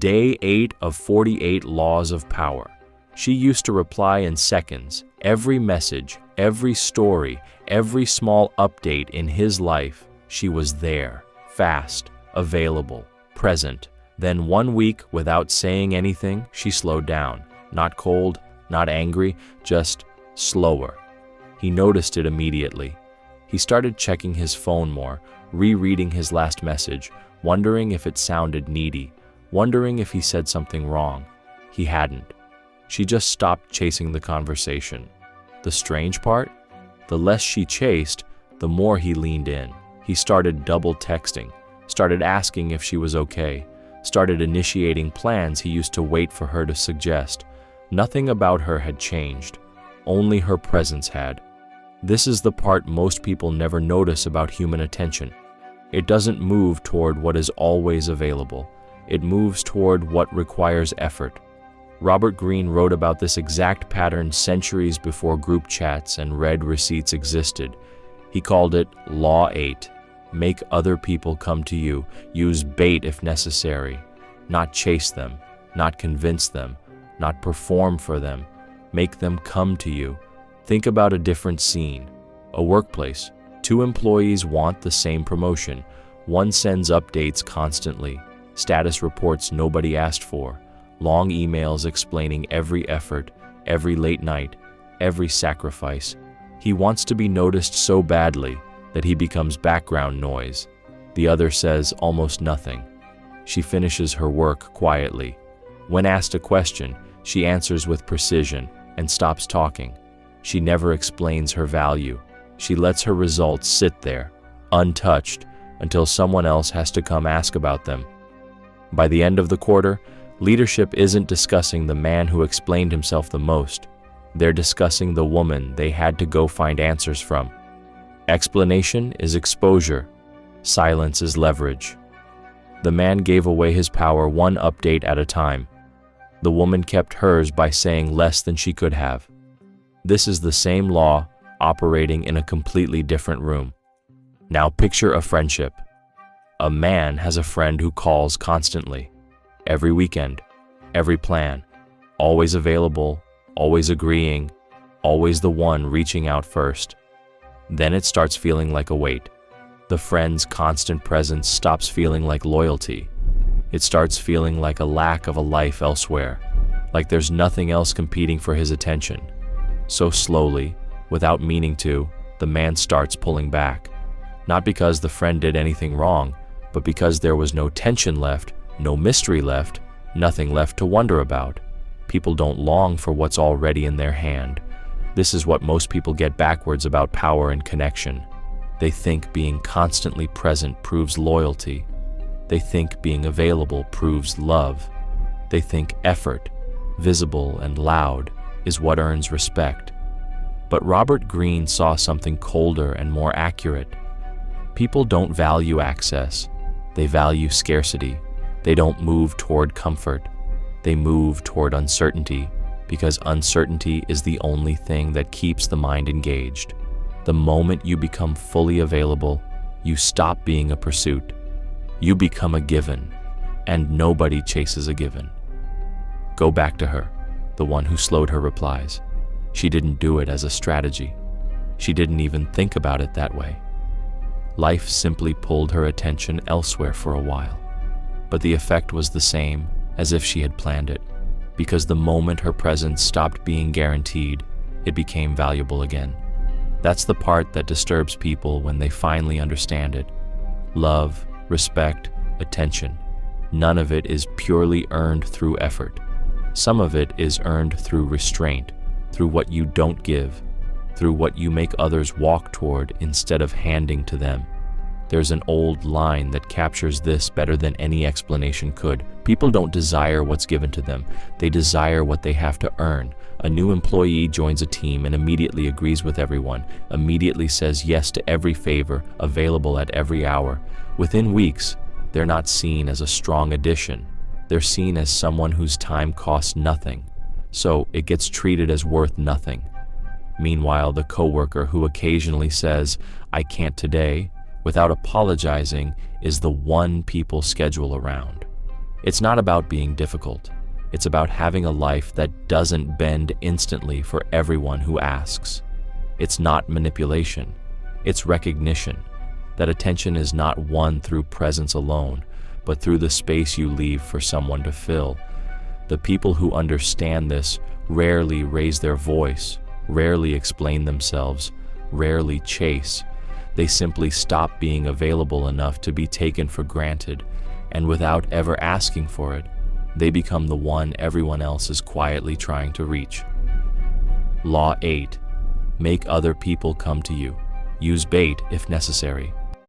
Day 8 of 48 Laws of Power. She used to reply in seconds. Every message, every story, every small update in his life, she was there, fast, available, present. Then 1 week, without saying anything, she slowed down. Not cold, not angry, just slower. He noticed it immediately. He started checking his phone more, rereading his last message, wondering if it sounded needy, wondering if he said something wrong. He hadn't. She just stopped chasing the conversation. The strange part? The less she chased, the more he leaned in. He started double texting, started asking if she was okay, started initiating plans he used to wait for her to suggest. Nothing about her had changed. Only her presence had. This is the part most people never notice about human attention. It doesn't move toward what is always available. It moves toward what requires effort. Robert Greene wrote about this exact pattern centuries before group chats and read receipts existed. He called it Law 8. Make other people come to you. Use bait if necessary. Not chase them, not convince them, not perform for them. Make them come to you. Think about a different scene. A workplace. 2 employees want the same promotion. One sends updates constantly, status reports nobody asked for, long emails explaining every effort, every late night, every sacrifice. He wants to be noticed so badly that he becomes background noise. The other says almost nothing. She finishes her work quietly. When asked a question, she answers with precision and stops talking. She never explains her value. She lets her results sit there, untouched, until someone else has to come ask about them. By the end of the quarter, leadership isn't discussing the man who explained himself the most. They're discussing the woman they had to go find answers from. Explanation is exposure. Silence is leverage. The man gave away his power 1 update at a time. The woman kept hers by saying less than she could have. This is the same law operating in a completely different room. Now picture a friendship. A man has a friend who calls constantly, every weekend, every plan, always available, always agreeing, always the one reaching out first. Then it starts feeling like a weight. The friend's constant presence stops feeling like loyalty. It starts feeling like a lack of a life elsewhere, like there's nothing else competing for his attention. So slowly, without meaning to, the man starts pulling back. Not because the friend did anything wrong, but because there was no tension left, no mystery left, nothing left to wonder about. People don't long for what's already in their hand. This is what most people get backwards about power and connection. They think being constantly present proves loyalty. They think being available proves love. They think effort, visible and loud, is what earns respect. But Robert Greene saw something colder and more accurate. People don't value access. They value scarcity. They don't move toward comfort. They move toward uncertainty, because uncertainty is the only thing that keeps the mind engaged. The moment you become fully available, you stop being a pursuit. You become a given, and nobody chases a given. Go back to her, the one who slowed her replies. She didn't do it as a strategy. She didn't even think about it that way. Life simply pulled her attention elsewhere for a while. But the effect was the same as if she had planned it, because the moment her presence stopped being guaranteed, it became valuable again. That's the part that disturbs people when they finally understand it. Love, respect, attention. None of it is purely earned through effort. Some of it is earned through restraint, through what you don't give, through what you make others walk toward instead of handing to them. There's an old line that captures this better than any explanation could. People don't desire what's given to them. They desire what they have to earn. A new employee joins a team and immediately agrees with everyone, immediately says yes to every favor, available at every hour. Within weeks, they're not seen as a strong addition. They're seen as someone whose time costs nothing. So it gets treated as worth nothing. Meanwhile, the coworker who occasionally says, "I can't today," without apologizing, is the one people schedule around. It's not about being difficult. It's about having a life that doesn't bend instantly for everyone who asks. It's not manipulation. It's recognition that attention is not won through presence alone, but through the space you leave for someone to fill. The people who understand this rarely raise their voice, rarely explain themselves, rarely chase. They simply stop being available enough to be taken for granted, and without ever asking for it, they become the one everyone else is quietly trying to reach. Law 8. Make other people come to you. Use bait if necessary.